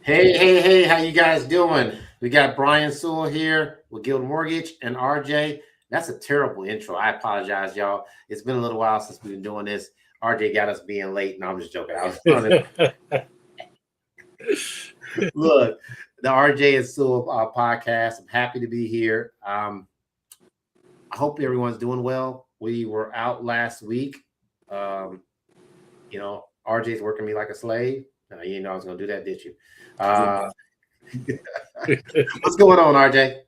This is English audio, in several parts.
Hey, how you guys doing? We got Brian Sewell here with Guild Mortgage and RJ. That's a terrible intro. I apologize, y'all. It's been a little while since we've been doing this. RJ got us being late. No, I'm just joking. I was on it. Look, the RJ and Sewell podcast. I'm happy to be here. I hope everyone's doing well. We were out last week. Um, RJ's working me like a slave. You didn't know I was going to do that, did you? What's going on, RJ?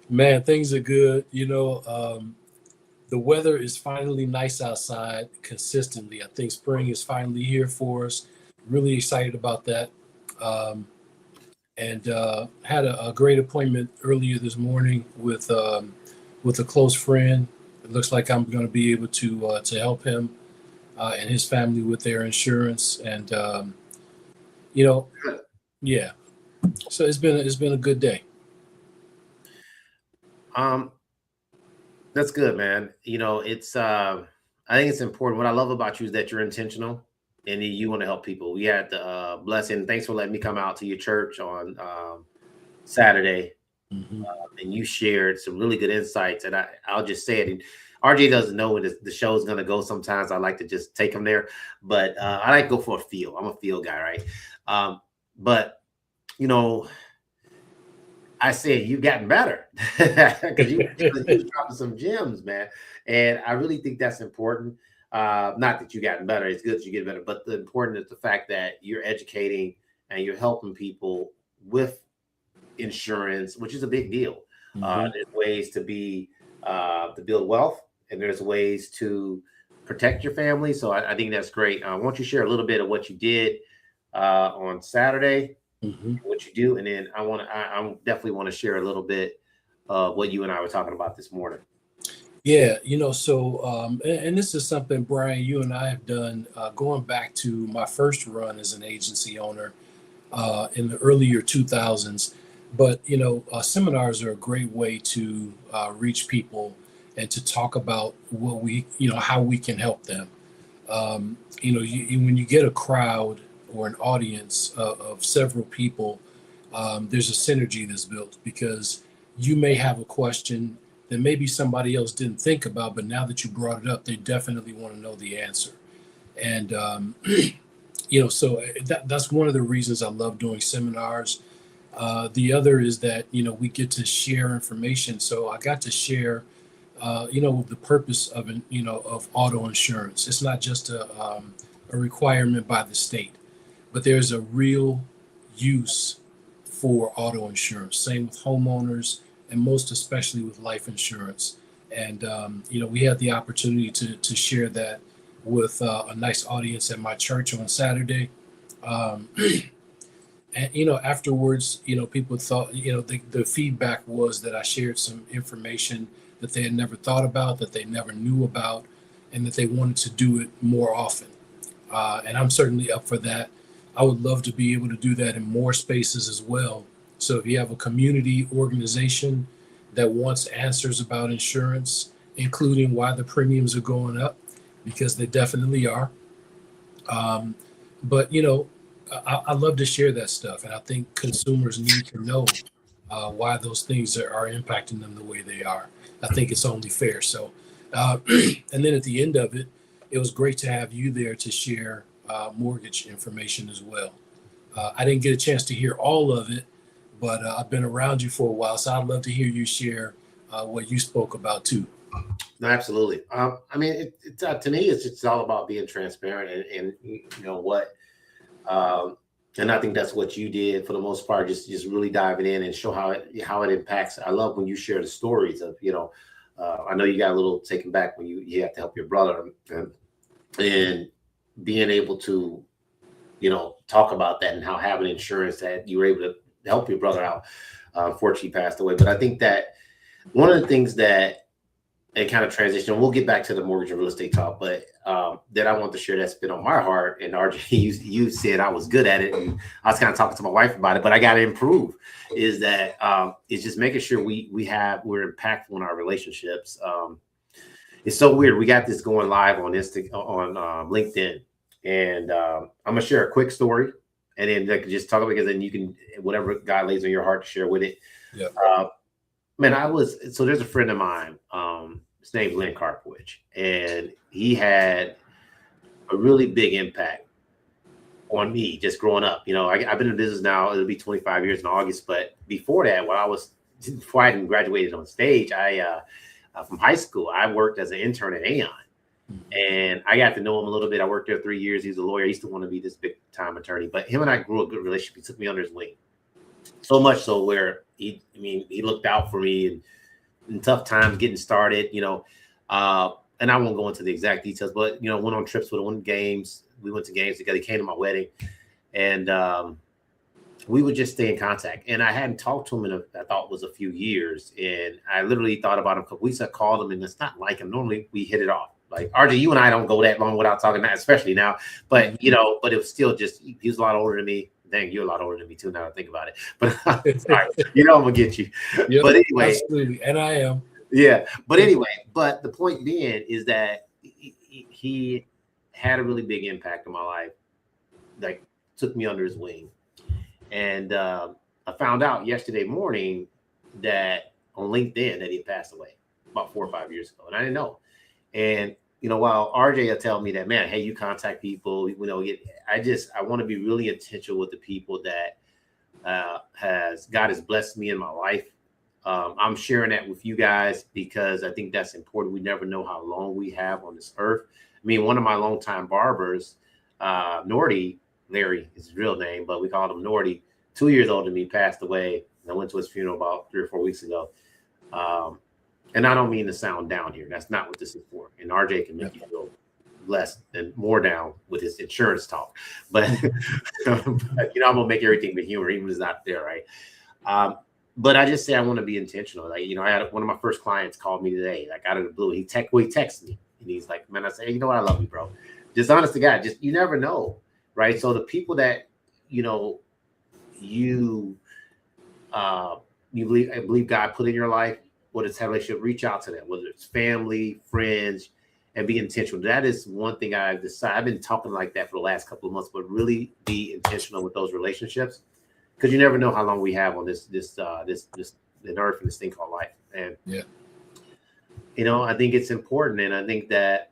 Man, things are good. The weather is finally nice outside consistently. I think spring is finally here for us. Really excited about that. And had a great appointment earlier this morning with a close friend. It looks like I'm going to be able to help him and his family with their insurance. And yeah. So it's been a good day. That's good, man. It's I think it's important. What I love about you is that you're intentional and you want to help people. We had the blessing. Thanks for letting me come out to your church on Saturday, and you shared some really good insights. And I'll just say it. And RJ doesn't know when the show is going to go. Sometimes I like to just take him there, but I like to go for a feel. I'm a feel guy, right? But I said you've gotten better because you dropping some gems, man. And I really think that's important. Not that you've gotten better; it's good that you get better. But the important is the fact that you're educating and you're helping people with insurance, which is a big deal. There's ways to build wealth, and there's ways to protect your family. So I think that's great. Why don't you share a little bit of what you did on Saturday? What you do, and then I definitely want to share a little bit of what you and I were talking about this morning. Yeah, and this is something, Brian, you and I have done going back to my first run as an agency owner in the earlier 2000s. But seminars are a great way to reach people and to talk about how we can help them. When you get a crowd or an audience of several people, there's a synergy that's built because you may have a question that maybe somebody else didn't think about, but now that you brought it up, they definitely want to know the answer. And, so that's one of the reasons I love doing seminars. The other is that, we get to share information. So I got to share, the purpose of auto insurance. It's not just a requirement by the state, but there's a real use for auto insurance. Same with homeowners, and most especially with life insurance. And we had the opportunity to share that with a nice audience at my church on Saturday. And afterwards, people thought, the feedback was that I shared some information that they had never thought about, that they never knew about, and that they wanted to do it more often. And I'm certainly up for that. I would love to be able to do that in more spaces as well. So if you have a community organization that wants answers about insurance, including why the premiums are going up, because they definitely are. But I love to share that stuff. And I think consumers need to know why those things are impacting them the way they are. I think it's only fair. So, and then at the end of it, it was great to have you there to share mortgage information as well. I didn't get a chance to hear all of it, but I've been around you for a while, so I'd love to hear you share what you spoke about too. No, absolutely. To me, it's just all about being transparent and what. And I think that's what you did for the most part. Just really diving in and show how it impacts. I love when you share the stories of I know you got a little taken back when you have to help your brother and being able to talk about that and how having insurance that you were able to help your brother out. Unfortunately, he passed away. But I think that one of the things that and kind of transition, we'll get back to the mortgage and real estate talk, but that I want to share that's been on my heart. And RJ, you said I was good at it, and I was kind of talking to my wife about it, but I got to improve. Is that it's just making sure we're impactful in our relationships. It's so weird. We got this going live on LinkedIn, and I'm gonna share a quick story, and then like just talk about, because then you can, whatever God lays on your heart to share with it. Yeah. Man, so there's a friend of mine, his name's Lynn Karpowicz, and he had a really big impact on me just growing up. You know, I've been in business now, it'll be 25 years in August, but before that, before I even graduated on stage, from high school, I worked as an intern at Aon. And I got to know him a little bit. I worked there 3 years. He's a lawyer. He used to want to be this big time attorney, but him and I grew a good relationship. He took me under his wing, so much so where he looked out for me in tough times getting started, you know. And I won't go into the exact details, but, you know, went on trips with him, went to games. We went to games together. He came to my wedding, and we would just stay in contact. And I hadn't talked to him I thought it was a few years. And I literally thought about him a couple weeks. I called him, and it's not like him. Normally we hit it off. Like, RJ, you and I don't go that long without talking, especially now. But, you know, but it was still just, he was a lot older than me. Dang, you're a lot older than me too, now I think about it. But sorry, you know I'm gonna get you. Yep, but anyway. Absolutely, and I am. Yeah, but anyway, but the point being is that he had a really big impact on my life, like took me under his wing. And I found out yesterday morning that on LinkedIn that he passed away about 4 or 5 years ago. And I didn't know. And, you know, while RJ will tell me that, man, hey, you contact people, you know, I want to be really intentional with the people that God has blessed me in my life. I'm sharing that with you guys because I think that's important. We never know how long we have on this earth. I mean, one of my longtime barbers, Nordy, Larry is his real name, but we called him Nordy, 2 years older than me, passed away. I went to his funeral about 3 or 4 weeks ago. And I don't mean to sound down here. That's not what this is for. And RJ can make you feel less and more down with his insurance talk. But, but you know, I'm going to make everything the humor, even if it's not there, right? But I just say I want to be intentional. Like, you know, I had one of my first clients called me today, like out of the blue. He texted me, and he's like, man, I say, hey, you know what? I love you, bro. Just honest to God, just, you never know, right? So the people that, you know, you believe God put in your life, whether it's a relationship, reach out to them, whether it's family, friends, and be intentional. That is one thing I've decided. I've been talking like that for the last couple of months, but really be intentional with those relationships, because you never know how long we have on this earth and this thing called life. And yeah, you know, I think it's important, and I think that,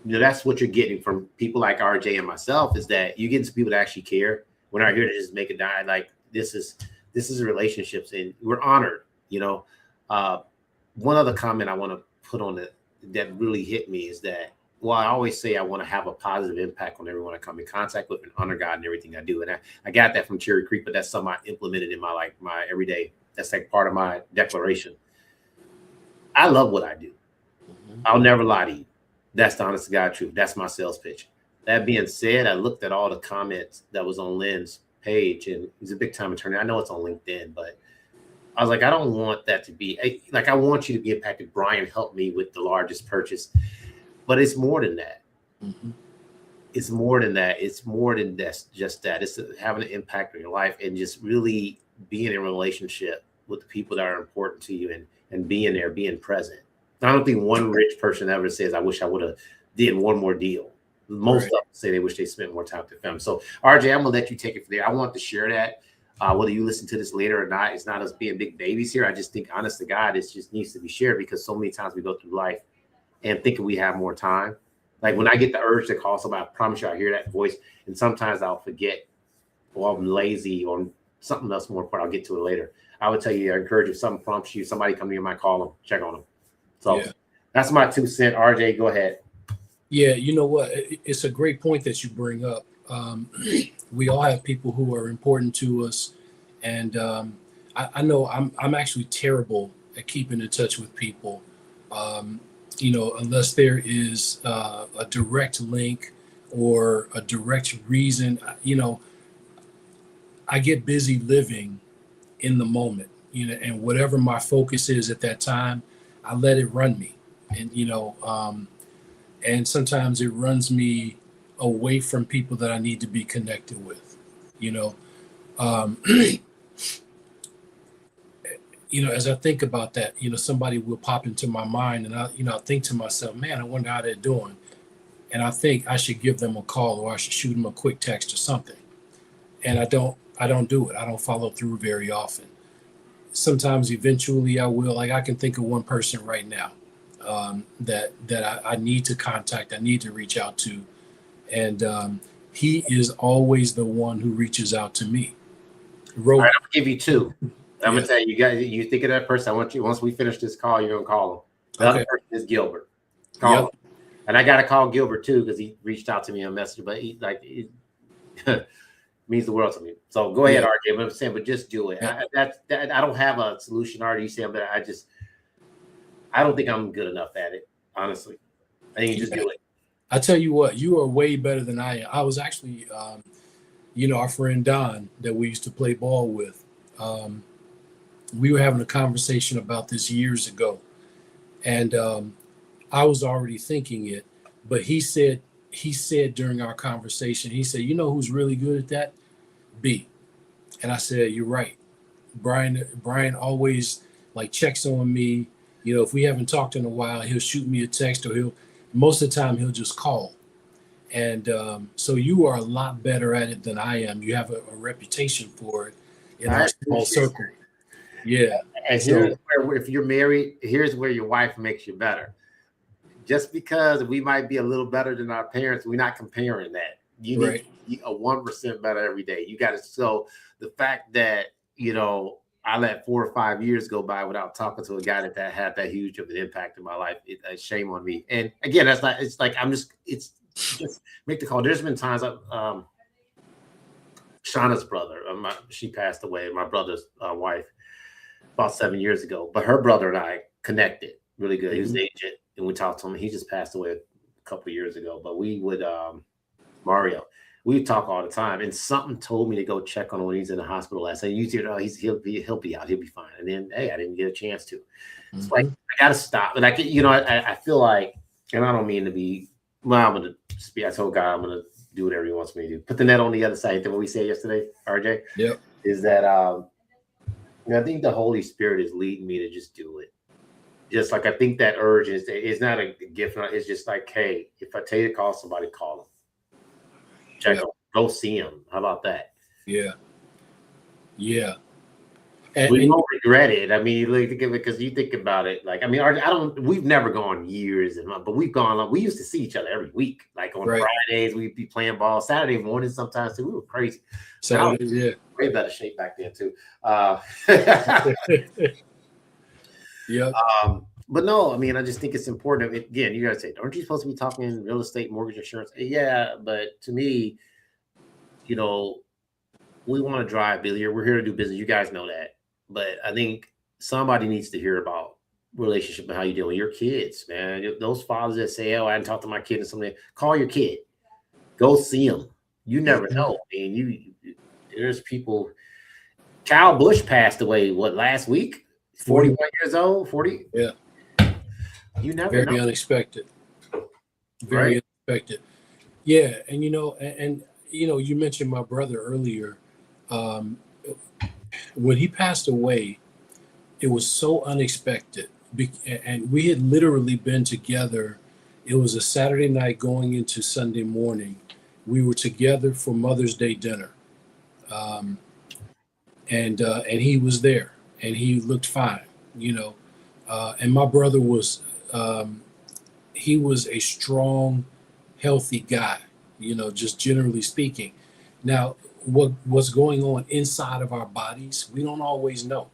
you know, that's what you're getting from people like RJ and myself, is that you get some people that actually care. We're not here to just make it die. Like, this is relationships, and we're honored. You know, one other comment I want to put on it that really hit me is that, well, I always say I want to have a positive impact on everyone I come in contact with and honor God in everything I do. And I got that from Cherry Creek, but that's something I implemented in my everyday. That's like part of my declaration. I love what I do. Mm-hmm. I'll never lie to you. That's the honest to God truth. That's my sales pitch. That being said, I looked at all the comments that was on Lynn's page, and he's a big time attorney. I know it's on LinkedIn, but I was like, I don't want that to be like, I want you to be impacted. Brian helped me with the largest purchase, but it's more than that. Mm-hmm. It's more than that. It's more than just that. It's having an impact on your life and just really being in a relationship with the people that are important to you, and being there, being present. I don't think one rich person ever says, I wish I would have did one more deal. Most of them say they wish they spent more time with their family. So RJ, I'm gonna let you take it from there. I want to share that. Whether you listen to this later or not, it's not us being big babies here. I just think, honest to God, it just needs to be shared, because so many times we go through life and thinking we have more time. Like, when I get the urge to call somebody, I promise you I hear that voice. And sometimes I'll forget, or I'm lazy, or something else more important. I'll get to it later. I would tell you, I encourage you, if something prompts you, somebody come to you, might call them, check on them. So that's my 2 cents. RJ, go ahead. Yeah, you know what? It's a great point that you bring up. We all have people who are important to us, and I know I'm actually terrible at keeping in touch with people. You know, unless there is a direct link or a direct reason. You know, I get busy living in the moment. You know, and whatever my focus is at that time, I let it run me. And you know, and sometimes it runs me away from people that I need to be connected with, you know. You know, as I think about that, you know, somebody will pop into my mind, and I think to myself, man, I wonder how they're doing. And I think I should give them a call, or I should shoot them a quick text or something. and I don't do it. I don't follow through very often. Sometimes eventually I will. Like I can think of one person right now that I need to contact, I need to reach out to. And he is always the one who reaches out to me. All right, I'm gonna give you two. I'm Yeah. gonna tell you, you think of that person. I want you, once we finish this call, you're gonna call him. The Okay. other person is Gilbert. Call him. And I gotta call Gilbert too, because he reached out to me on Messenger, but he means the world to me. So go ahead, RJ. But I'm saying, but just do it. Yeah. I don't have a solution, RJ. You say, but I don't think I'm good enough at it, honestly. I think you just do it. I tell you what, you are way better than I am. I was actually, our friend Don that we used to play ball with. We were having a conversation about this years ago, and I was already thinking it. But he said during our conversation, he said, "You know who's really good at that? B." And I said, "You're right. Brian always like checks on me. You know, if we haven't talked in a while, he'll shoot me a text, or most of the time he'll just call." And so you are a lot better at it than I am. You have a reputation for it in our small circle. Yeah. And here's where, if you're married, here's where your wife makes you better. Just because we might be a little better than our parents, we're not comparing that. You need to be a 1% better every day. You got to. So the fact that, I let 4 or 5 years go by without talking to a guy that had that huge of an impact in my life, shame on me. And again, that's not, it's like, it's just make the call. There's been times Shauna's brother, she passed away, my brother's wife, about 7 years ago, but her brother and I connected really good. He was an agent, and we talked to him. He just passed away a couple of years ago, but we would, Mario, we talk all the time, and something told me to go check on him when he's in the hospital last night. He'll be out, he'll be fine. And then, hey, I didn't get a chance to. It's like, I got to stop. And I feel like, and I don't mean to be, well, I'm going to speak. I told God I'm going to do whatever he wants me to do. Put the net on the other side. What we said yesterday, RJ, is that I think the Holy Spirit is leading me to just do it. Just like I think that urge is not a gift. It's just like, hey, if I tell you to call somebody, call them. Check them. Go see them. How about that? Yeah. We don't regret it. I mean, because you think about it, like, I mean, we've never gone years, but we've gone, we used to see each other every week. Like on Fridays, we'd be playing ball. Saturday morning sometimes too. We were crazy. Saturdays, yeah. Way better shape back then too. Yeah. But no, I mean, I just think it's important. Again, you guys say, aren't you supposed to be talking real estate, mortgage, insurance? Yeah, but to me, we want to drive, Billy. We're here to do business. You guys know that. But I think somebody needs to hear about relationship and how you deal with your kids, man. Those fathers that say, "Oh, I didn't talk to my kid," or something, call your kid. Go see them. You never know. I mean, there's people. Kyle Busch passed away, last week? 41 years old, 40? Yeah. You never know. Very unexpected. Very unexpected. Yeah. And, you mentioned my brother earlier. When he passed away, it was so unexpected. And we had literally been together. It was a Saturday night going into Sunday morning. We were together for Mother's Day dinner. And he was there, and he looked fine, and my brother was, he was a strong, healthy guy, just generally speaking. Now, what's going on inside of our bodies, we don't always know,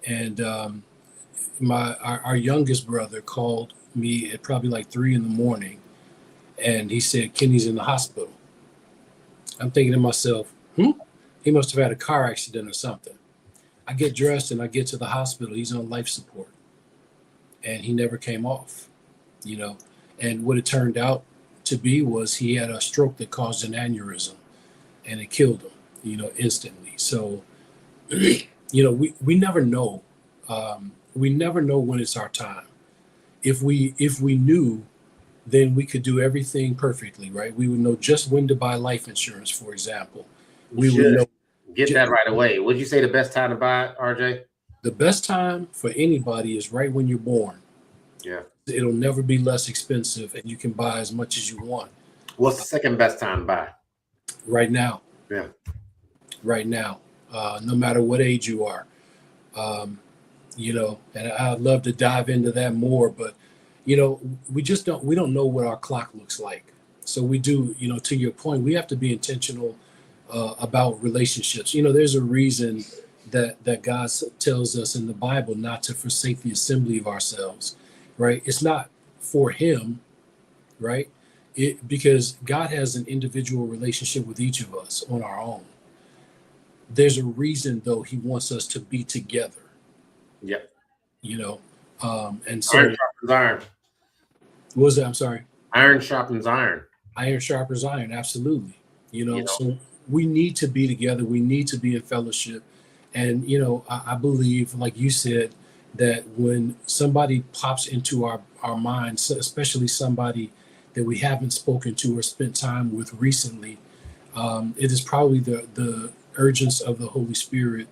and our youngest brother called me at probably like 3 a.m, and he said, "Kenny's in the hospital." I'm thinking to myself, he must have had a car accident or something. I get dressed and I get to the hospital. He's on life support, and he never came off, and what it turned out to be was he had a stroke that caused an aneurysm, and it killed him, instantly. So, we never know. We never know when it's our time. If we knew, then we could do everything perfectly, right? We would know just when to buy life insurance, for example. We would know. Get that right away. Would you say the best time to buy it, RJ? The best time for anybody is right when you're born. Yeah. It'll never be less expensive, and you can buy as much as you want. What's the second best time to buy? right now. Yeah. Right now, no matter what age you are. And I'd love to dive into that more, but we don't know what our clock looks like. So we do, to your point, we have to be intentional about relationships. There's a reason that God tells us in the Bible not to forsake the assembly of ourselves, right? It's not for him, right? Because God has an individual relationship with each of us on our own. There's a reason, though, he wants us to be together. Yep. And so iron sharpens iron. What was that? I'm sorry. Iron sharpens iron. Iron sharpens iron. Absolutely. So we need to be together. We need to be in fellowship. And, I believe, like you said, that when somebody pops into our minds, especially somebody that we haven't spoken to or spent time with recently, it is probably the urgence of the Holy Spirit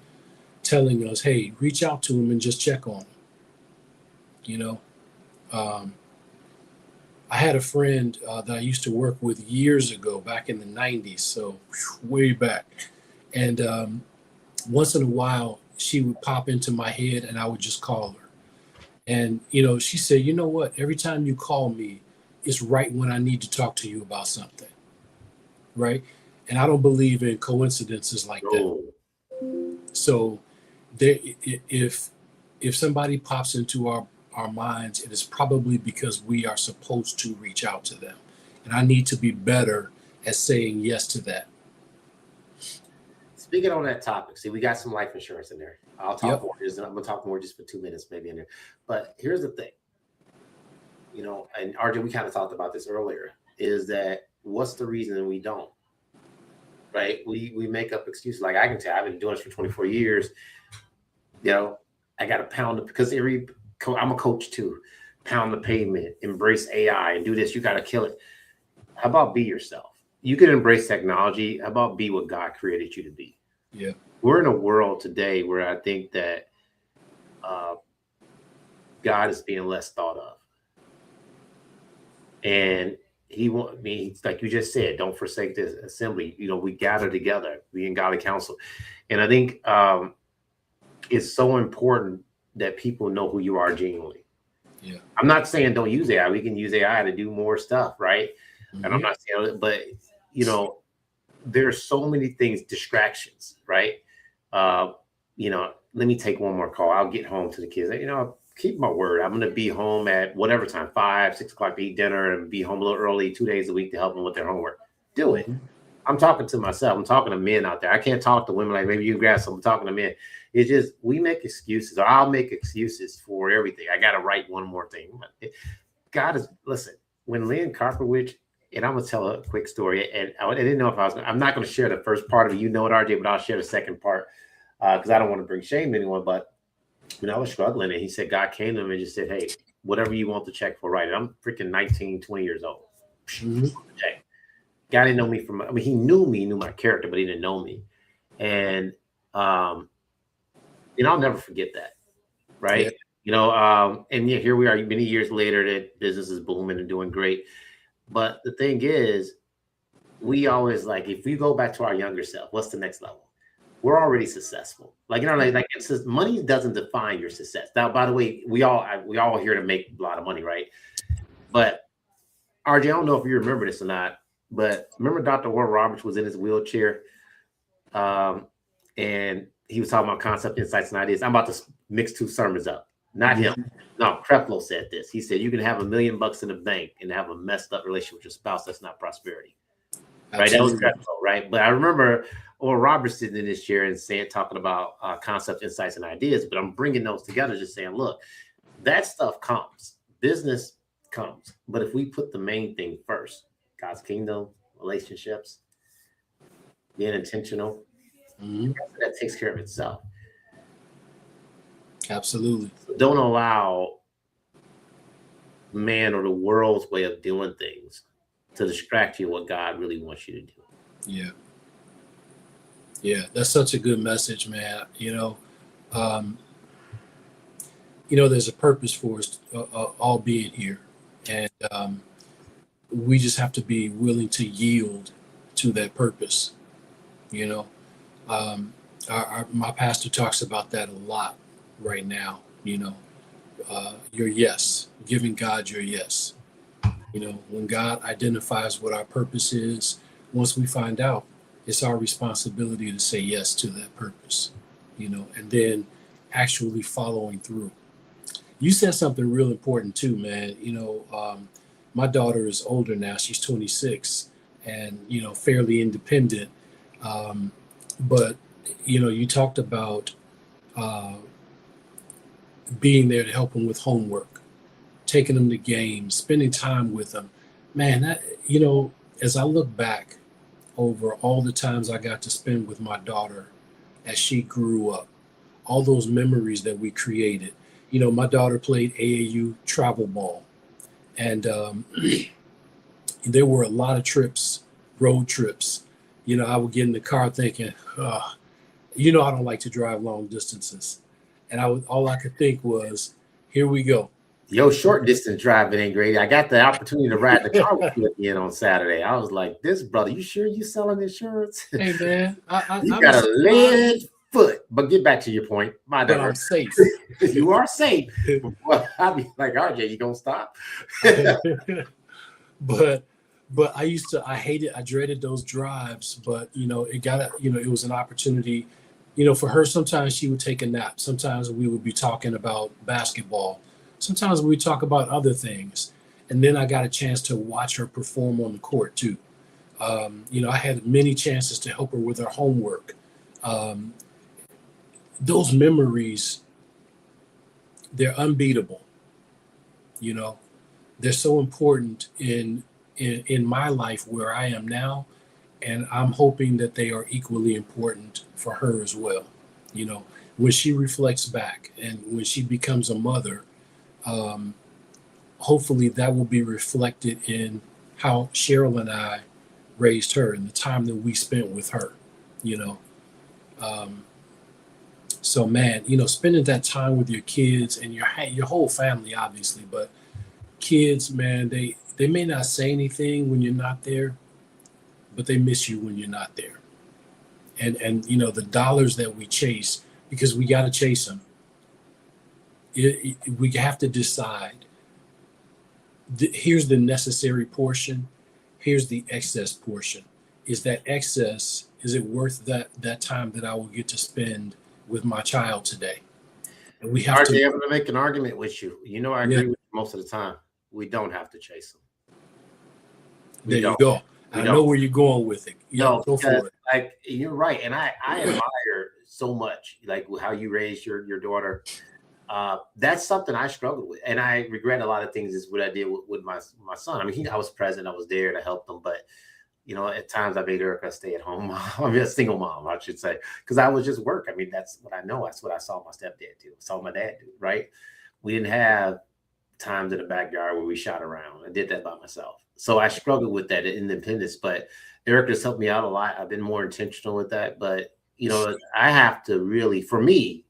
telling us, hey, reach out to him and just check on him. I had a friend that I used to work with years ago, back in the 90s, so way back. And once in a while, she would pop into my head and I would just call her. And, she said, you know what? Every time you call me, it's right when I need to talk to you about something. Right? And I don't believe in coincidences like that. So if somebody pops into our minds, it is probably because we are supposed to reach out to them. And I need to be better at saying yes to that. Speaking on that topic, see, we got some life insurance in there. I'll talk more. I'm going to talk more just for 2 minutes maybe in there. But here's the thing, and RJ, we kind of talked about this earlier, is that what's the reason we don't? Right? We make up excuses. Like I can tell, I've been doing this for 24 years. I got to pound it because I'm a coach too. Pound the pavement, embrace AI, and do this. You got to kill it. How about be yourself? You can embrace technology. How about be what God created you to be? Yeah. We're in a world today where I think that God is being less thought of. And like you just said, don't forsake this assembly. We gather together, we in godly counsel. And I think it's so important that people know who you are genuinely. Yeah. I'm not saying don't use AI. We can use AI to do more stuff, right? Mm-hmm. And I'm not saying it, but there's so many things, distractions, right? Let me take one more call. I'll get home to the kids. Keep my word. I'm going to be home at whatever time, 5, 6 o'clock to eat dinner and be home a little early 2 days a week to help them with their homework. Do it. Mm-hmm. I'm talking to myself. I'm talking to men out there. I can't talk to women like maybe you can grab some. I'm talking to men. It's just we make excuses, or I'll make excuses for everything. I got to write one more thing. Listen, when Lynn Karpowicz, and I'm going to tell a quick story, and I didn't know if I'm not going to share the first part of it, RJ, but I'll share the second part because I don't want to bring shame to anyone. But when I was struggling, and he said, God came to him and just said, hey, whatever you want the check for, write it. I'm freaking 19, 20 years old. Mm-hmm. God didn't know me he knew me, knew my character, but he didn't know me. And, I'll never forget that. Right. Yeah. Here we are many years later that business is booming and doing great. But the thing is, we always if we go back to our younger self, what's the next level? We're already successful. It's just, money doesn't define your success. Now, by the way, we all here to make a lot of money, right? But RJ, I don't know if you remember this or not, but remember Dr. Warren Roberts was in his wheelchair, and he was talking about concept, insights, and ideas. I'm about to mix two sermons up. Not him. No, Creflo said this. He said, you can have $1 million in the bank and have a messed up relationship with your spouse. That's not prosperity. Absolutely. Right? That was Creflo, right? But I remember Oral Roberts sitting in this chair and talking about concepts, insights, and ideas. But I'm bringing those together, just saying, look, that stuff comes. Business comes. But if we put the main thing first, God's kingdom, relationships, being intentional, that takes care of itself. Absolutely. So don't allow man or the world's way of doing things to distract you what God really wants you to do. Yeah. Yeah, that's such a good message, man. There's a purpose for us all being here. And we just have to be willing to yield to that purpose. You know, my pastor talks about that a lot right now. Your yes, giving God your yes. When God identifies what our purpose is, once we find out, it's our responsibility to say yes to that purpose, and then actually following through. You said something real important too, man. My daughter is older now. She's 26 and, fairly independent. But, you talked about uh, being there to help them with homework, taking them to games, spending time with them. Man, as I look back over all the times I got to spend with my daughter as she grew up, all those memories that we created. My daughter played AAU travel ball, and there were a lot of trips, road trips. I would get in the car thinking, I don't like to drive long distances. And all I could think was, here we go. Yo, short distance driving ain't great. I got the opportunity to ride the car with you again on Saturday. I was like, this brother, you sure you selling insurance? Hey, man. You got a lead foot. But get back to your point. But I'm safe. You are safe. Well, I'd be like, RJ, you gonna stop? But I dreaded those drives, but it was an opportunity, for her. Sometimes she would take a nap. Sometimes we would be talking about basketball. Sometimes we talk about other things. And then I got a chance to watch her perform on the court too. I had many chances to help her with her homework. Those memories, they're unbeatable. They're so important in my life where I am now, and I'm hoping that they are equally important for her as well. When she reflects back and when she becomes a mother, hopefully that will be reflected in how Cheryl and I raised her and the time that we spent with her. So man, spending that time with your kids and your whole family, obviously, but kids, man, they may not say anything when you're not there, but they miss you when you're not there. And the dollars that we chase, because we got to chase them. We have to decide. Here's the necessary portion. Here's the excess portion. Is that excess? Is it worth that time that I will get to spend with my child today? And we have RJ, I'm going to make an argument with you. I agree with you most of the time. We don't have to chase them. There you go. I know where you're going with it. Go for it. Like, you're right. And I admire so much, like how you raised your daughter. That's something I struggled with. And I regret a lot of things is what I did with my son. I mean, I was present. I was there to help them. But, at times I made Erica stay at home. I mean, a single mom, I should say, because I was just work. I mean, that's what I know. That's what I saw my stepdad do. I saw my dad do, right? We didn't have times in the backyard where we shot around. I did that by myself. So I struggled with that independence, but Erica's helped me out a lot. I've been more intentional with that, but I have to really, for me,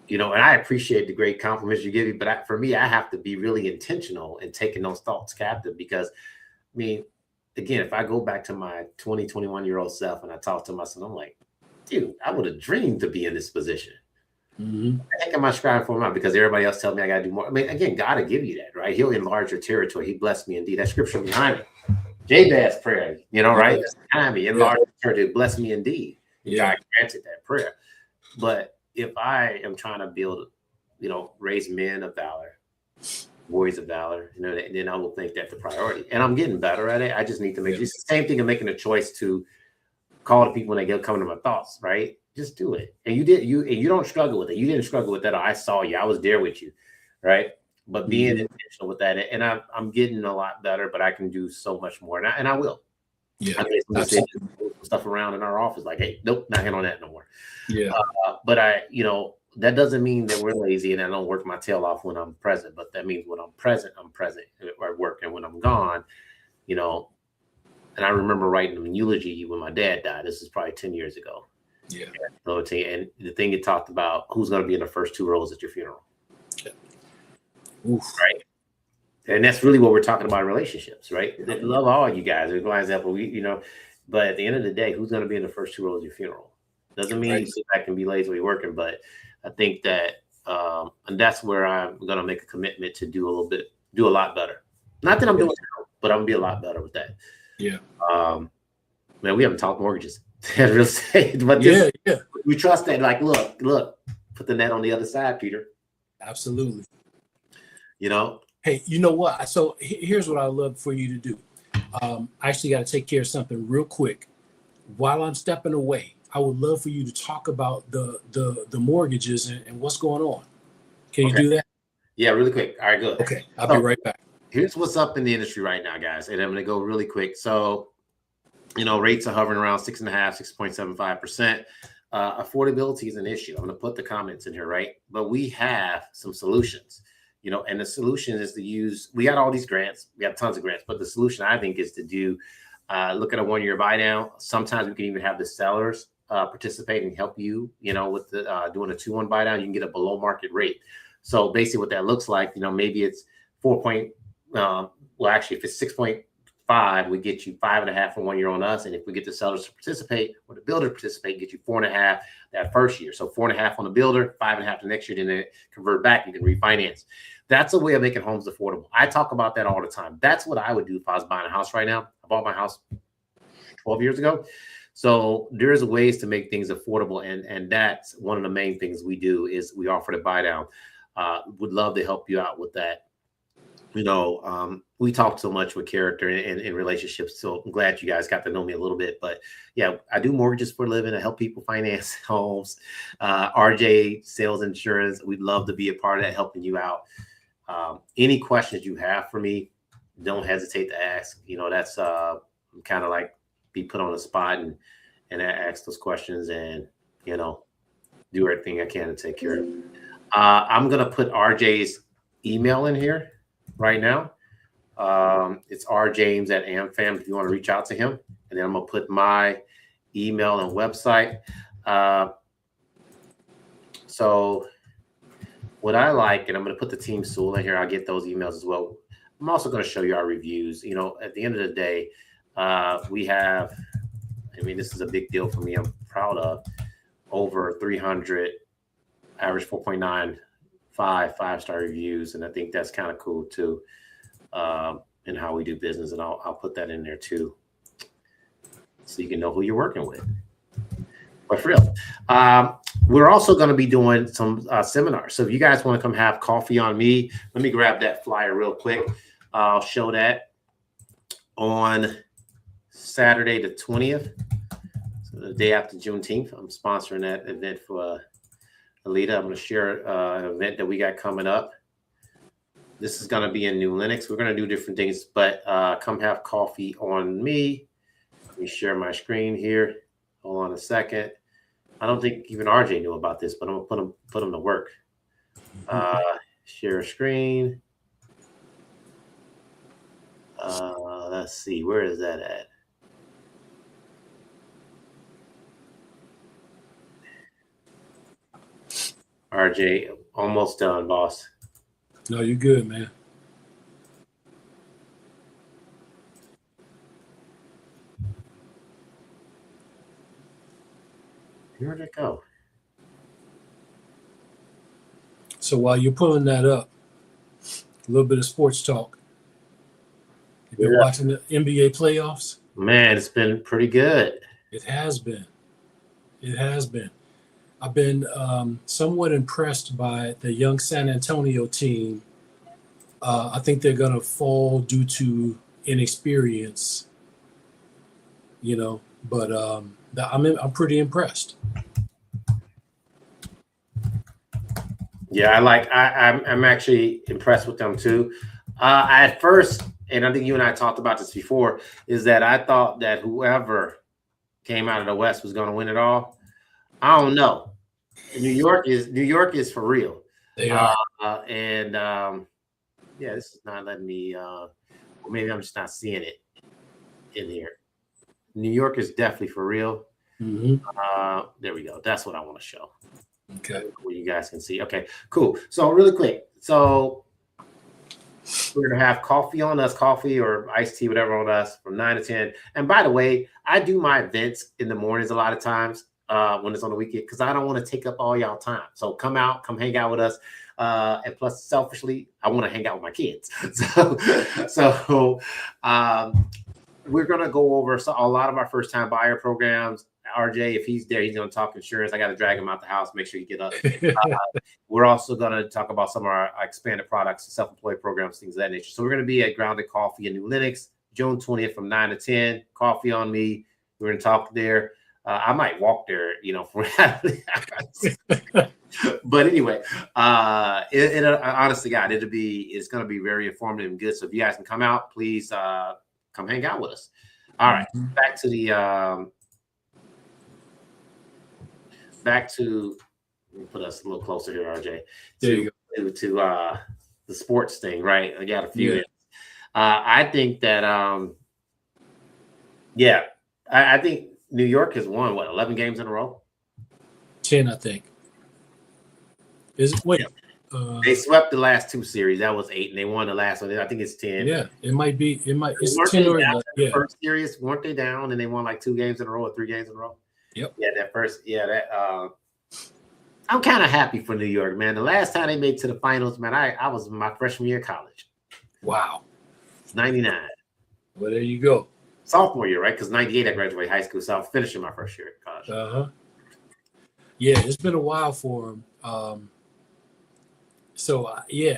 and I appreciate the great compliments you give me, but for me, I have to be really intentional in taking those thoughts captive because, I mean, again, if I go back to my 20, 21-year-old self and I talk to my son, I'm like, dude, I would have dreamed to be in this position. Mm-hmm. I think I'm not striving for mine because everybody else tells me I got to do more. I mean, again, God will give you that, right? He'll enlarge your territory. He blessed me indeed. That scripture behind me. Jabez prayer, right? That's behind me. Enlarge your territory. Bless me indeed. God granted that prayer. But if I am trying to build, raise men of valor, warriors of valor, then I will think that's the priority. And I'm getting better at it. I just need to make it's the same thing of making a choice to call the people when they come to my thoughts, right? Just do it. And you don't struggle with it. You didn't struggle with that. I saw you. I was there with you. Right. But being intentional with that. And I'm getting a lot better, but I can do so much more. And I will. Yeah. I made some stuff around in our office. Like, hey, nope, not hitting on that no more. Yeah. But that doesn't mean that we're lazy and I don't work my tail off when I'm present. But that means when I'm present at work. And when I'm gone, and I remember writing a eulogy when my dad died. This is probably 10 years ago. Yeah. And the thing it talked about who's going to be in the first two rows at your funeral. Yeah. Oof. Right. And that's really what we're talking about in relationships, right? Love all you guys. For example, But at the end of the day, who's going to be in the first 2 rows of your funeral? Doesn't mean you sit back and be lazily working, but I think that, and that's where I'm going to make a commitment to do a lot better. Not that I'm doing it, but I'm going to be a lot better with that. Yeah. Man, we haven't talked mortgages and real estate, but we trust that. Like, look, put the net on the other side, Peter. Absolutely. You know. Hey, you know what? So here's what I love for you to do. I actually got to take care of something real quick. While I'm stepping away, I would love for you to talk about the mortgages and what's going on. Can you do that? Yeah, really quick. All right, good. Okay, I'll be right back. Here's what's up in the industry right now, guys, and I'm going to go really quick. So, rates are hovering around 6.5%, 6.75%. Affordability is an issue. I'm going to put the comments in here, right? But we have some solutions. And the solution is to use, we got all these grants, we have tons of grants, but the solution I think is to do, look at a 1-year buy down. Sometimes we can even have the sellers participate and help you, with the doing a 2-1 buy down. You can get a below market rate. So basically what that looks like, maybe it's if it's 6.5, we get you 5.5 for 1 year on us. And if we get the sellers to participate or the builder to participate, get you 4.5 that first year. So 4.5 on the builder, 5.5 the next year, then they convert back, you can refinance. That's a way of making homes affordable. I talk about that all the time. That's what I would do if I was buying a house right now. I bought my house 12 years ago. So there's ways to make things affordable. And that's one of the main things we do is we offer to buy down. Would love to help you out with that. We talk so much with character and relationships. So I'm glad you guys got to know me a little bit. But yeah, I do mortgages for a living. I help people finance homes. RJ Sales Insurance. We'd love to be a part of that, helping you out. Any questions you have for me, don't hesitate to ask. That's kind of like be put on the spot and ask those questions and, do everything I can to take care of it. I'm going to put RJ's email in here right now. It's rjames@amfam if you want to reach out to him. And then I'm going to put my email and website. So what I like, and I'm going to put the team Sewell in here. I'll get those emails as well. I'm also going to show you our reviews. At the end of the day, we have, this is a big deal for me. I'm proud of over 300 average 4.95 5-star reviews. And I think that's kind of cool too. In how we do business. And I'll put that in there too. So you can know who you're working with. But for real, we're also going to be doing some seminars. So if you guys want to come have coffee on me, let me grab that flyer real quick. I'll show that on Saturday the 20th. So the day after Juneteenth. I'm sponsoring that event for Alita. I'm going to share an event that we got coming up. This is going to be in New Lenox. We're going to do different things, but come have coffee on me. Let me share my screen here. Hold on a second. I don't think even RJ knew about this, but I'm going to put him to work. Share a screen. Let's see. Where is that at? RJ, almost done, boss. No, you're good, man. Where'd it go? So while you're pulling that up, a little bit of sports talk. You've been watching the NBA playoffs? Man, it's been pretty good. It has been. I've been somewhat impressed by the young San Antonio team. I think they're going to fall due to inexperience, but I'm pretty impressed. Yeah, I'm actually impressed with them too. At first, and I think you and I talked about this before, is that I thought that whoever came out of the West was going to win it all. I don't know. New York is for real. They are. This is not letting me. Maybe I'm just not seeing it in here. New York is definitely for real. Mm-hmm. There we go. That's what I want to show. Okay. Where you guys can see. Okay, cool. So really quick. So We're going to have coffee on us, coffee or iced tea, whatever on us from 9 to 10. And by the way, I do my events in the mornings a lot of times when it's on the weekend because I don't want to take up all y'all time. So come hang out with us. And plus, selfishly, I want to hang out with my kids. So we're going to go over a lot of our first-time buyer programs. RJ, if he's there, he's going to talk insurance. I got to drag him out the house, make sure you get up. We're also going to talk about some of our expanded products, self-employed programs, things of that nature. So we're going to be at Grounded Coffee in New Lenox, June 20th from 9 to 10. Coffee on me. We're going to talk there. I might walk there, for but anyway, honestly, God, it's going to be very informative and good. So if you guys can come out, please come hang out with us. All right, back to let me put us a little closer here, RJ. To the sports thing, right? I got a few. I think that I think New York has won 11 games in a row. 10, I think. They swept the last 2 series. That was 8, and they won the last one. I think it's 10. Yeah, it might be. It's 10 or 11. Yeah. First series, weren't they down, and they won like 2 games in a row or 3 games in a row? Yep. Yeah, that first. Yeah, that. I'm kind of happy for New York, man. The last time they made it to the finals, man, I was in my freshman year of college. Wow. 99. Well, there you go. Sophomore year, right? Because 98 I graduated high school, so I'm finishing my first year at college. Yeah, it's been a while for him. I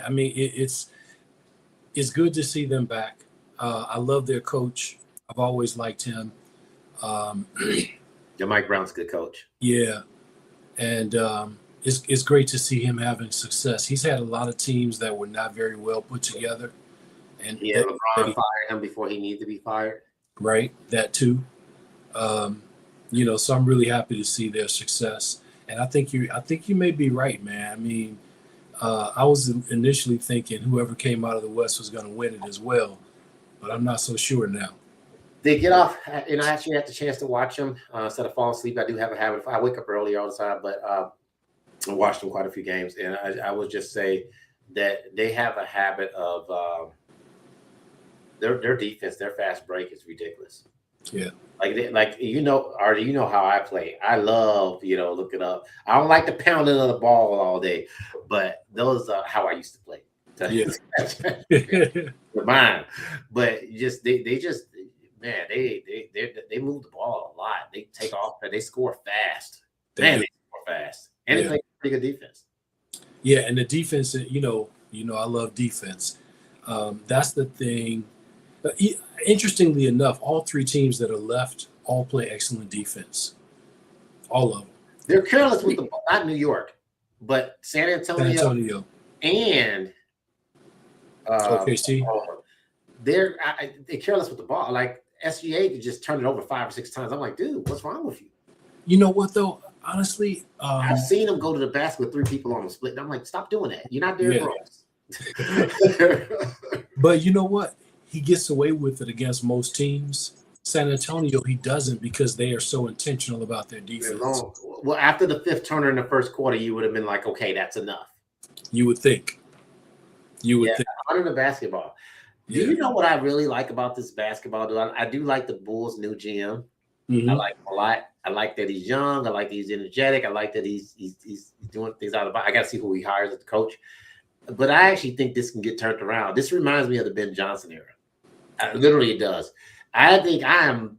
mean, it's good to see them back. I love their coach. I've always liked him. Mike Brown's a good coach. Yeah, and it's great to see him having success. He's had a lot of teams that were not very well put together. And LeBron fired him before he needed to be fired. Right, that too. So I'm really happy to see their success. And I think you may be right, man. I mean, I was initially thinking whoever came out of the West was going to win it as well, but I'm not so sure now. They get off. I actually had the chance to watch them instead of falling asleep. I do have a habit. I wake up early all the time, but I watched them quite a few games, and I would just say that they have a habit of their defense, their fast break is ridiculous. Yeah. Artie, you know how I play. I love, look it up. I don't like the pounding of the ball all day, but those are how I used to play. Yeah. Mine. But they move the ball a lot. They take off and they score fast. They score fast. And they play pretty good defense. Yeah, and the defense, I love defense. That's the thing. Interestingly enough, all 3 teams that are left all play excellent defense. All of them. They're careless with the ball. Not New York, but San Antonio. And OKC. They're careless with the ball. Like SGA could just turn it over 5 or 6 times. I'm like, dude, what's wrong with you? You know what though? Honestly, I've seen them go to the basket with 3 people on the split. And I'm like, stop doing that. You're not Derrick Rose. But you know what? He gets away with it against most teams. San Antonio, he doesn't because they are so intentional about their defense. Well, after the 5th turner in the first quarter, you would have been like, okay, that's enough. You would think. Think. Under the basketball. Do you know what I really like about this basketball? I do like the Bulls' new GM. I like him a lot. I like that he's young. I like that he's energetic. I like that he's doing things out of the box. I got to see who he hires as the coach. But I actually think this can get turned around. This reminds me of the Ben Johnson era. Literally, it does. I think I am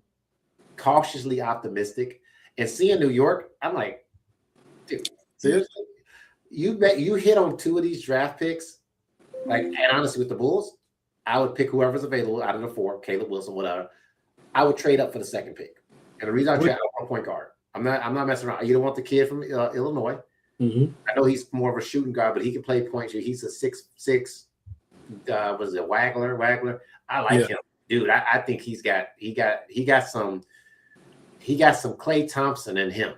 cautiously optimistic. And seeing New York, I'm like, dude, seriously? You hit on 2 of these draft picks. And honestly, with the Bulls, I would pick whoever's available out of the 4, Caleb Wilson, whatever. I would trade up for the 2nd pick. And the reason I trade, I want a point guard. I'm not messing around. You don't want the kid from Illinois. Mm-hmm. I know he's more of a shooting guard, but he can play point. He's a 6'6". Wagler? I like him, dude. I think he got some Klay Thompson in him,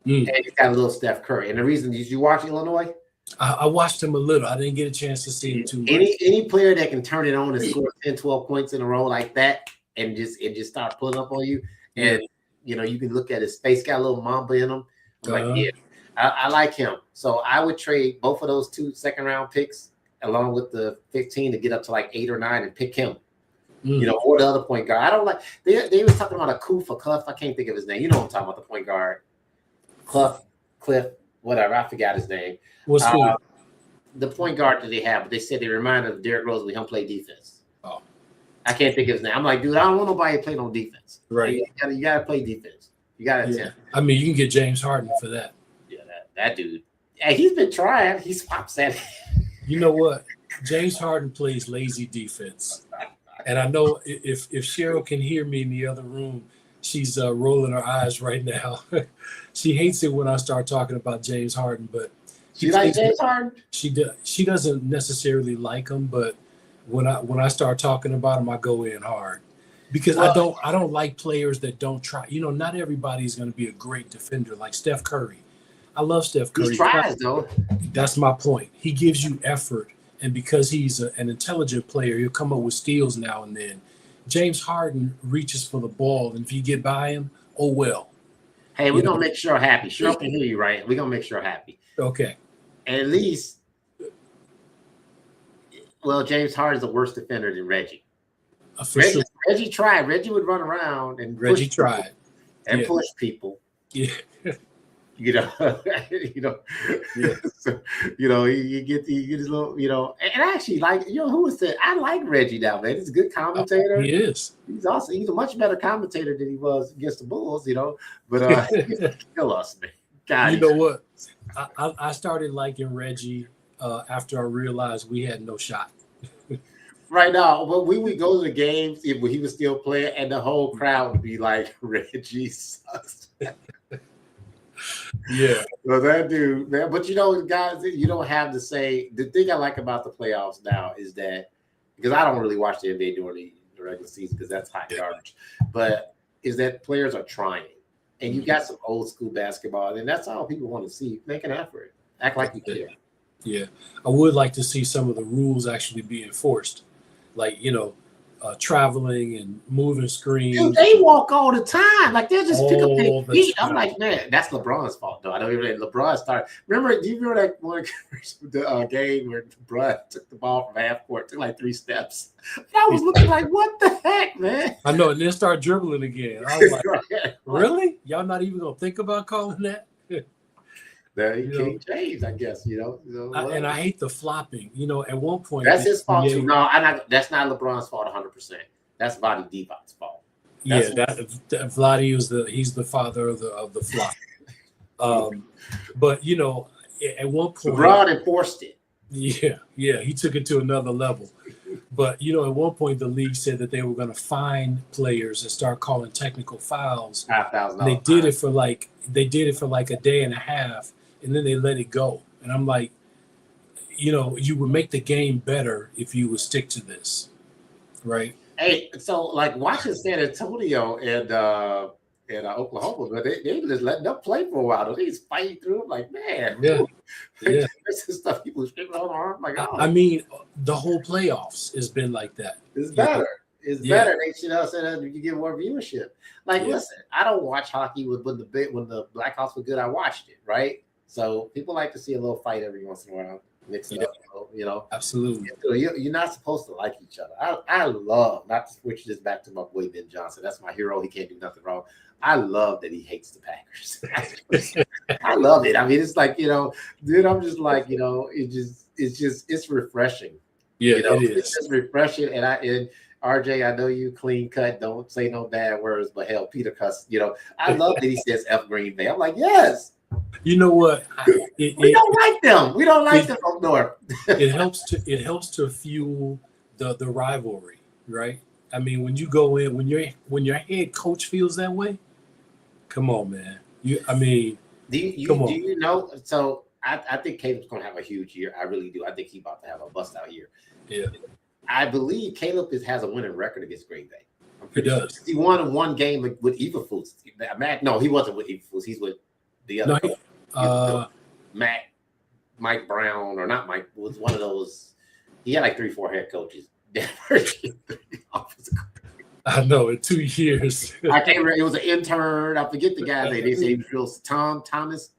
and he's got a little Steph Curry. And the reason, did you watch Illinois? I watched him a little. I didn't get a chance to see him too much. Any player that can turn it on and score 10, 12 points in a row like that, and just start pulling up on you, and you can look at his face, got a little Mamba in him. I'm like, I like him. So I would trade both of those 2 second-round picks along with the 15 to get up to like 8 or 9 and pick him. Mm. You know, or the other point guard. I don't like. They was talking about a Koof or Cluff. I can't think of his name. You know what I'm talking about, the point guard. Cliff, whatever. I forgot his name. What's who? The point guard that they have, but they said they reminded of Derrick Rose when he play defense. Oh, I can't think of his name. I'm like, dude, I don't want nobody to play no defense. Right. You gotta play defense. You gotta attempt. I mean, you can get James Harden for that. Yeah, that dude. Yeah, he's been trying. He swaps at it. You know what? James Harden plays lazy defense. And I know if Cheryl can hear me in the other room, she's rolling her eyes right now. She hates it when I start talking about James Harden, but she likes James Harden. She doesn't necessarily like him, but when I start talking about him, I go in hard because I don't like players that don't try. You know, not everybody's going to be a great defender like Steph Curry. I love Steph Curry. He tries though. That's my point. He gives you effort. And because he's an intelligent player, he'll come up with steals now and then. James Harden reaches for the ball, and if you get by him, oh well. Hey, we're going to make Cheryl happy. Cheryl can hear you, right? We're going to make Cheryl happy. Okay. And at least, well, James Harden's a worse defender than Reggie. Reggie tried. Reggie would run around and push people. Yeah. You know, Yeah. So, you get his little, and actually, like, who was that? I like Reggie now, man. He's a good commentator. He is. He's a much better commentator than he was against the Bulls, but he's gonna kill us, man. God, you know what? I started liking Reggie after I realized we had no shot. Right now, when we would go to the games, when he was still playing, and the whole crowd would be like, Reggie sucks. Yeah. Well, that dude, man. But guys, you don't have to say. The thing I like about the playoffs now is that, because I don't really watch the NBA during the regular season because that's hot garbage, but is that players are trying, and you got some old school basketball, and that's all people want to see. Make an effort, act like you care. Yeah, I would like to see some of the rules actually be enforced, like traveling and moving screens. Dude, they walk all the time. Like they'll just pick up their feet. I'm right. like, man, that's LeBron's fault, though. I don't even. LeBron started. Do you remember that one game where LeBron took the ball from half court, took like 3 steps? And I was looking like, what the heck, man? I know, and then start dribbling again. I was like, really? Y'all not even gonna think about calling that? King James, I guess. And I hate the flopping. At one point that's his fault too. No, that's not LeBron's fault 100%. That's Vlade Divac's fault. Vlade he's the father of the flop. But at one point LeBron enforced it. Yeah, he took it to another level. But at one point the league said that they were going to fine players and start calling technical fouls. $5,000. They did it for like a day and a half, and then they let it go. And I'm like, you would make the game better if you would stick to this, right? Hey, so like watching San Antonio and Oklahoma, but they just letting them play for a while. They just fighting through it, like, man. Yeah. This is stuff people screaming on the arm. Like, oh. I mean, the whole playoffs has been like that. It's better. It's better. They should also say that you get more viewership. Like, listen, I don't watch hockey when the Blackhawks were good. I watched it, right? So people like to see a little fight every once in a while. Mix it up, Absolutely. You're not supposed to like each other. I love, not to switch this back to my boy Ben Johnson. That's my hero. He can't do nothing wrong. I love that he hates the Packers. I love it. I mean, it's like, dude, I'm just like, it's refreshing. Yeah, it is. It's just refreshing. And RJ, I know you clean cut. Don't say no bad words, but hell, Peter cuss. I love that he says F Green Bay. I'm like, yes. You know what? We don't like them. We don't like them up north. It helps to fuel the rivalry, right? I mean, when you go in, when your head coach feels that way, come on, man. Do you know? So I think Caleb's going to have a huge year. I really do. I think he's about to have a bust out year. Yeah. I believe Caleb has a winning record against Green Bay. He does. He won one game with Eberflus. No, he wasn't with Eberflus. He's with the other. Mike Brown, or not Mike, was one of those. He had like 3-4 head coaches. I know, in 2 years. I can't remember. It was an intern. I forget the guy's name. They say he was Thomas.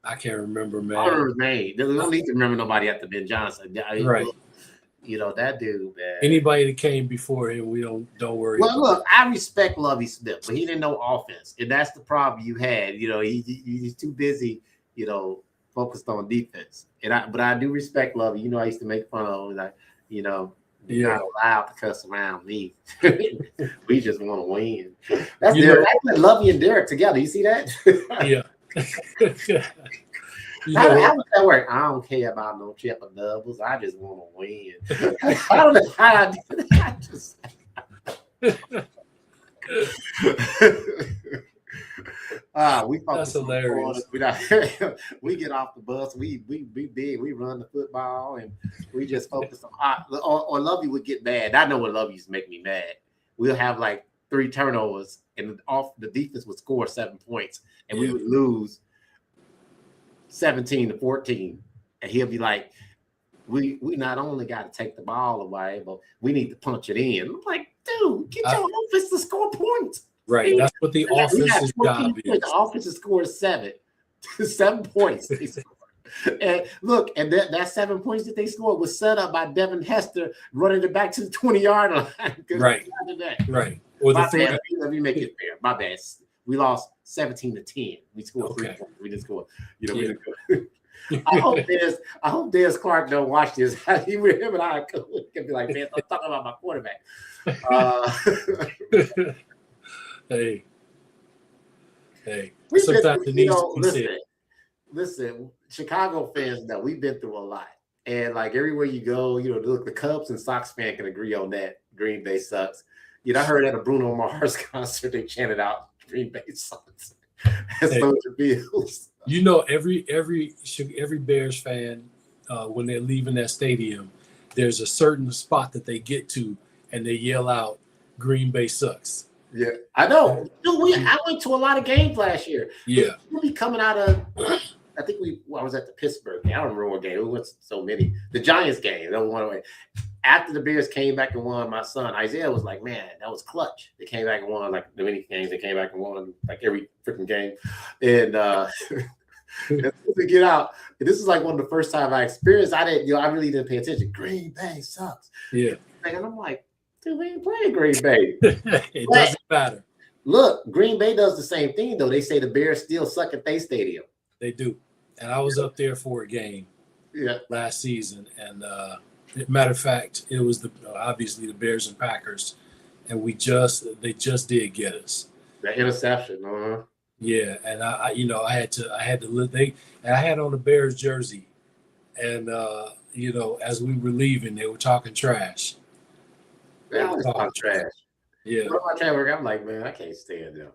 I can't remember, I man. don't remember his name. They don't need to remember nobody after Ben Johnson. Right. You know, that dude, man. Anybody that came before him, we don't worry Well, about. look, I respect Lovie Smith, but he didn't know offense, and that's the problem you had. You know, he's too busy, you know, focused on defense. But I do respect Lovie. You know, I used to make fun of him, like, you know, you're not allowed to cuss around me. We just want to win. That's Derek. I put Lovie and Derek together. You see that? Yeah. How does that work? I don't care about no triple doubles. I just want to win. I don't know how I do that. That's hilarious. We get off the bus. We big. We run the football, and we just focus on. Or Lovey would get mad. I know what Lovey used to make me mad. We'll have like 3 turnovers, and the defense would score 7 points, and we would lose 17-14, and he'll be like, we not only got to take the ball away, but we need to punch it in. I'm like, dude, get your offense to score points. Right. That's what the offense's job is. The offense scored 7 points. And look, and that 7 points that they scored was set up by Devin Hester running it back to the 20-yard line. Right. Right. Or my bad. Let me make it fair. My bad. We lost 17-10. We scored 3 points. We didn't score. You know, we didn't go. I hope Des Clark don't watch this. Him and I could be like, man, I'm talking about my quarterback. Hey. Sometimes it needs to be said. Listen, Chicago fans know we've been through a lot. And like everywhere you go, you know, look, the Cubs and Sox fan can agree on that. Green Bay sucks. You know, I heard at a Bruno Mars concert, they chanted out Green Bay sucks. You know, every Bears fan, when they're leaving that stadium, there's a certain spot that they get to and they yell out, Green Bay sucks. Yeah, I know. Dude, I went to a lot of games last year. Yeah. We'll be coming out of, I think I was at the Pittsburgh game. I don't remember what game. We went to so many. The Giants game. That one away. After the Bears came back and won, my son Isaiah was like, man, that was clutch. They came back and won like the many games. They came back and won like every freaking game. And to get out, and this is like one of the first time I experienced. I really didn't pay attention. Green Bay sucks. Yeah. And I'm like, dude, we ain't playing Green Bay. It doesn't matter. Look, Green Bay does the same thing, though. They say the Bears still suck at their stadium. They do. And I was up there for a game last season. And matter of fact, it was obviously the Bears and Packers. And they just did get us. The interception, Yeah, and I had to live. I had on the Bears jersey, and as we were leaving, they were talking trash. They always talk trash. Yeah. I'm like, man, I can't stand them.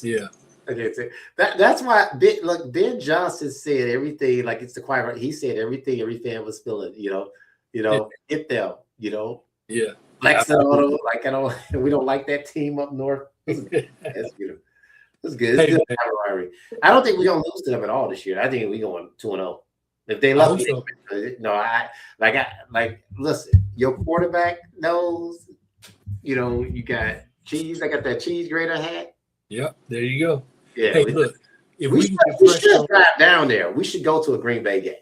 Yeah. I can't stand that's why Ben Johnson said everything like it's the quiet. He said everything every fan was feeling. Get them. Yeah. Like we don't like that team up north. That's good. It's good. It's good rivalry. I don't think we're gonna lose to them at all this year. I think we're going 2-0. If they love listen, your quarterback knows, you got cheese. I got that cheese grater hat. Yep, there you go. Yeah. Hey, look, if we should drive down there. We should go to a Green Bay game.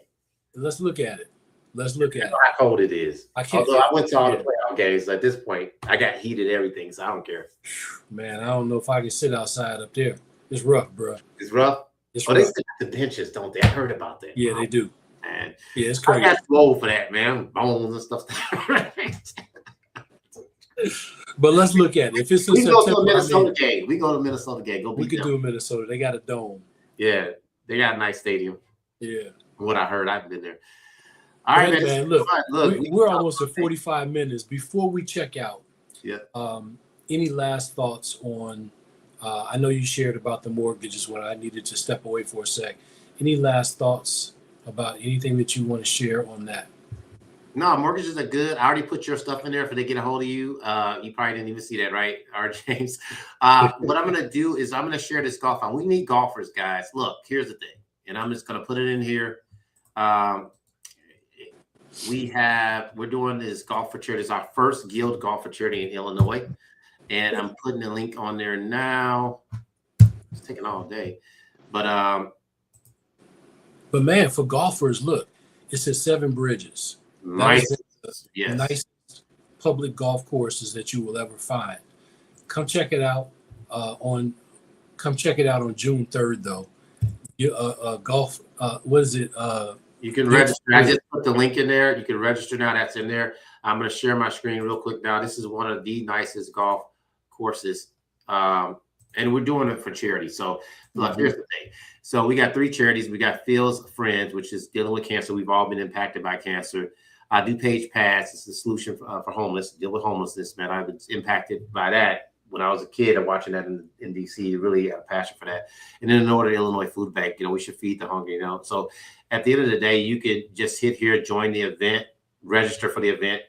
Let's look at it. How cold it is. Although I went to all the playoff games. At this point, I got heated everything, so I don't care. Man, I don't know if I can sit outside up there. It's rough, bro. It's rough. It's rough. They sit at the benches, don't they? I heard about that. Yeah, they do. Man. Yeah, it's crazy. I got slow for that, man. Bones and stuff. But let's look at it. If it's we go to a Minnesota game. We go to a Minnesota game. We could do a Minnesota. They got a dome. Yeah, they got a nice stadium. Yeah. From what I heard, I've been there. All right, man. Look, we're almost at 45 minutes. Before we check out, any last thoughts on? I know you shared about the mortgages when I needed to step away for a sec. Any last thoughts about anything that you want to share on that? No, mortgages are good. I already put your stuff in there if they get a hold of you. You probably didn't even see that, right, R. James? What I'm going to do is I'm going to share this golf on. We need golfers, guys. Look, here's the thing, and I'm just going to put it in here. We're doing this golf for charity. It's our first guild golf for charity in Illinois, and I'm putting the link on there now. It's taking all day, but But man, for golfers, look, it's at Seven Bridges. Nice. That is the Yes. nicest public golf courses that you will ever find. Come check it out on June 3rd, though. Golf. What is it? You can register. I just put the link in there. You can register now. That's in there. I'm going to share my screen real quick now. This is one of the nicest golf courses. And we're doing it for charity. So look, here's the thing. So we got 3 charities. We got Phil's Friends, which is dealing with cancer. We've all been impacted by cancer. DuPage Pass is the solution for homeless, deal with homelessness, man. I've been impacted by that when I was a kid and watching that in DC, really had a passion for that. And then in order, Illinois Food Bank, we should feed the hungry, So at the end of the day, you could just hit here, join the event, register for the event.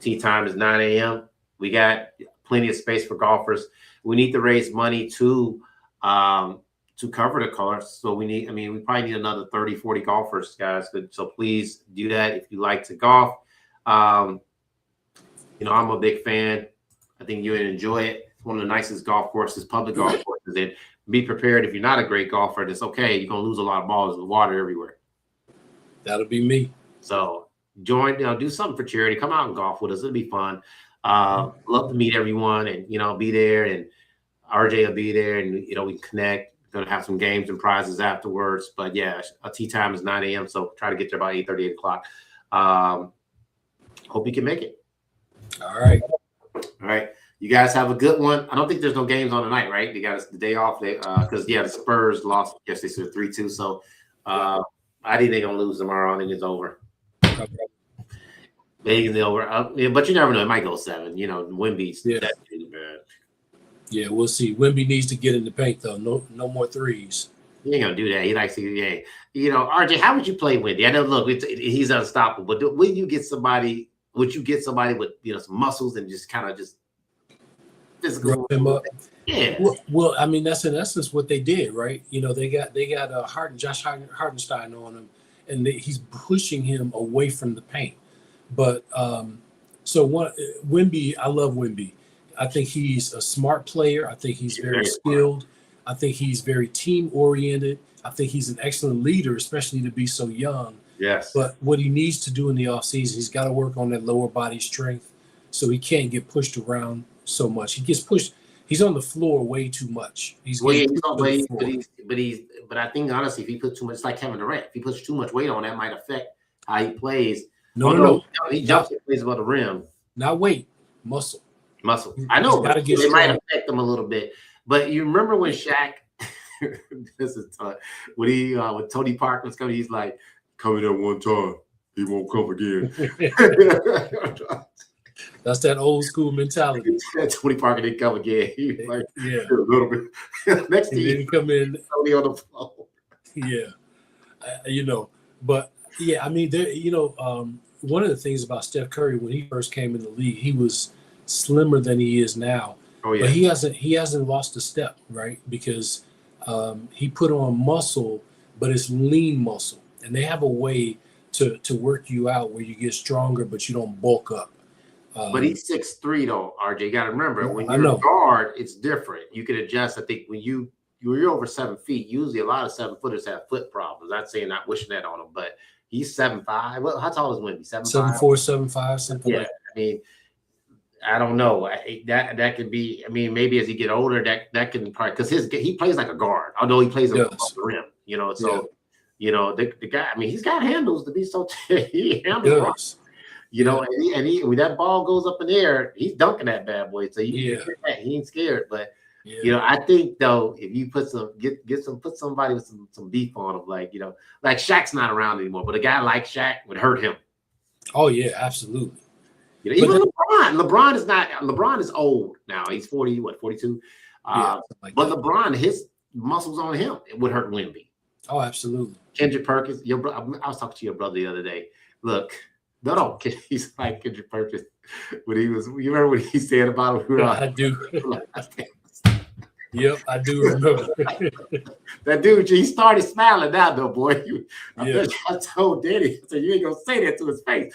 Tee time is 9 a.m. We got plenty of space for golfers. We need to raise money to cover the cost. So we probably need another 30, 40 golfers, guys. So please do that if you like to golf. I'm a big fan. I think you would enjoy it. It's one of the nicest golf courses, public golf courses. And be prepared if you're not a great golfer. It's okay. You're going to love a lot of balls with water everywhere. That'll be me. So join, do something for charity. Come out and golf with us. It'll be fun. Love to meet everyone and, be there. And RJ will be there and, we connect. We're going to have some games and prizes afterwards. But, yeah, a tee time is 9 a.m. So try to get there by 8:30, 8 o'clock. Hope you can make it. All right. All right. You guys have a good one. I don't think there's no games on tonight, right? They got the day off because, the Spurs lost yesterday, 3-2. So I think they're going to lose tomorrow. I think it's over. Maybe it's over. But you never know. It might go 7. Wimby's that dude, man. Yeah, we'll see. Wimby needs to get in the paint, though. No more threes. He ain't going to do that. He likes to, RJ, how would you play Wimby? I know, look, he's unstoppable. But would you get somebody with, some muscles and just kind of just physical? Him up. Yeah. Well, I mean, that's in essence what they did, right? They got Josh Hartenstein on him, and he's pushing him away from the paint. But Wimby, I love Wimby. I think he's a smart player. I think he's very skilled. I think he's very team oriented. I think he's an excellent leader, especially to be so young. Yes. But what he needs to do in the offseason, he's got to work on that lower body strength so he can't get pushed around so much. He gets pushed. He's on the floor way too much. But I think honestly, if he puts too much, it's like Kevin Durant. If he puts too much weight on, that might affect how he plays. No. He jumps and plays above the rim. Not weight, muscle. I know, but it might affect him a little bit. But you remember when Shaq, when Tony Parker was coming, he's like, coming at one time, he won't come again. That's that old school mentality. Tony Parker didn't come again. He was like, yeah, a little bit. Next he didn't come in. Tony on the floor. Yeah, but yeah, I mean, one of the things about Steph Curry when he first came in the league, he was slimmer than he is now. Oh yeah, but he hasn't lost a step, right? Because he put on muscle, but it's lean muscle, and they have a way to work you out where you get stronger, but you don't bulk up. But he's 6'3" though, RJ. You got to remember, when you're a guard, it's different. You can adjust. I think when you're over 7 feet, usually a lot of 7-footers have foot problems. Not saying, not wishing that on him, but he's 7'5". Well, how tall is Wimby? 7'4", 7'5", something like that. I mean, I don't know. That could be. I mean, maybe as he get older, that can probably because he plays like a guard, although he plays above the rim. So the guy. I mean, he's got handles to be so. He handles. And he when that ball goes up in the air, he's dunking that bad boy. So he ain't scared. But I think though, if you put somebody with some beef on him, like Shaq's not around anymore, but a guy like Shaq would hurt him. Oh yeah, absolutely. Even LeBron is not. LeBron is old now. He's 42. But LeBron, his muscles on him, it would hurt Wimby. Oh, absolutely. Kendrick Perkins, I was talking to your brother the other day. Look, he's like Kendrick Perkins when he was. You remember what he said about him? I do. Yep, I do remember. That dude, he started smiling now, though, boy. I told Daddy, I said, you ain't gonna say that to his face.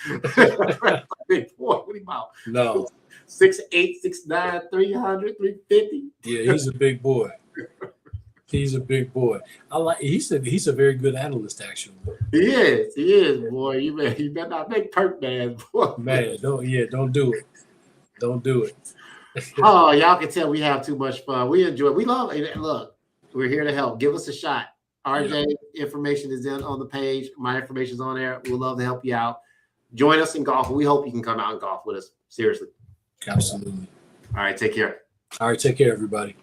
Big boy, what about? No. 6'8", 6'9", 300, 350. Yeah, he's a big boy. He's a big boy. He's a very good analyst, actually. He is, boy. You better not make Perk mad, boy. Man, don't do it. Don't do it. Oh, y'all can tell we have too much fun. We enjoy it. We love it. Look, we're here to help. Give us a shot. RJ information is on the page. My information is on there. We'd love to help you out. Join us in golf. We hope you can come out and golf with us. Seriously. Absolutely. All right. Take care. All right. Take care, everybody.